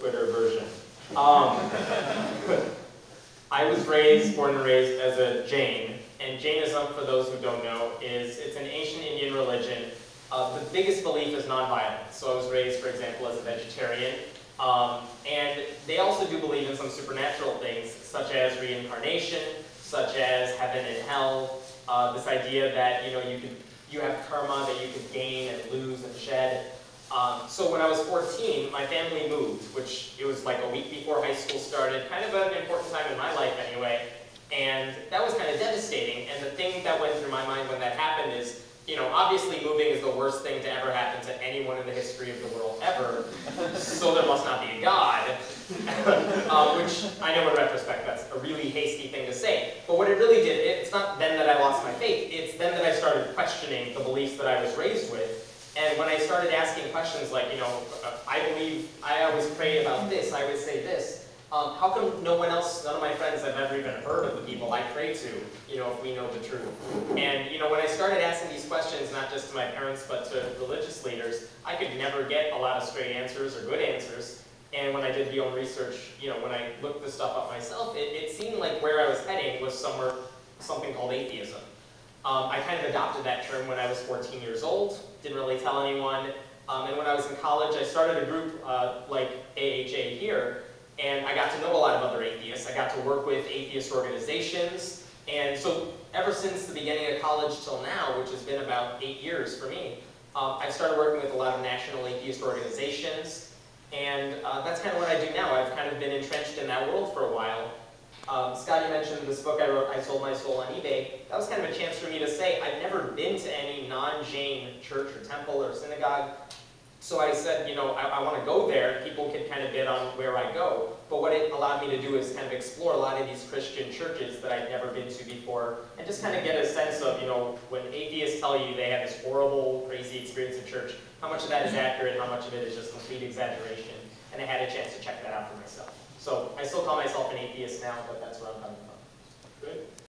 Twitter version. I was born and raised as a Jain, and Jainism, for those who don't know, it's an ancient Indian religion. The biggest belief is nonviolence. So I was raised, for example, as a vegetarian. And they also do believe in some supernatural things, such as reincarnation, such as heaven and hell. This idea that you have karma that you could gain and lose and shed. So when I was 14, my family moved, which it was like a week before high school started, kind of an important time in my life anyway. And that was kind of devastating. And the thing that went through my mind when that happened is, obviously moving is the worst thing to ever happen to anyone in the history of the world ever, so there must not be a God. Which I know in retrospect that's a really hasty thing to say. But what it really did, it's not then that I lost my faith, it's then that I started questioning the beliefs that I was raised with. And when I started asking questions like, I always pray about this, I always say this. How come none of my friends have ever even heard of the people I pray to, if we know the truth? And, when I started asking these questions, not just to my parents, but to religious leaders, I could never get a lot of straight answers or good answers. And when I did my own research, when I looked this stuff up myself, it seemed like where I was heading was something called atheism. I kind of adopted that term when I was 14 years old, didn't really tell anyone. And when I was in college, I started a group like AHA here, and I got to know a lot of other atheists. I got to work with atheist organizations. And so ever since the beginning of college till now, which has been about 8 years for me, I've started working with a lot of national atheist organizations. And that's kind of what I do now. I've kind of been entrenched in that world for a while. Scotty mentioned this book I wrote, I Sold My Soul on eBay. That was kind of a chance for me to say I've never been to any non-Jain church or temple or synagogue. So I said, I want to go there. People can kind of bid on where I go. But what it allowed me to do is kind of explore a lot of these Christian churches that I'd never been to before, and just kind of get a sense of, when atheists tell you they have this horrible, crazy experience in church, how much of that is accurate, how much of it is just complete exaggeration. And I had a chance to check that out for myself. So I still call myself an atheist now, but that's where I'm coming from. Good.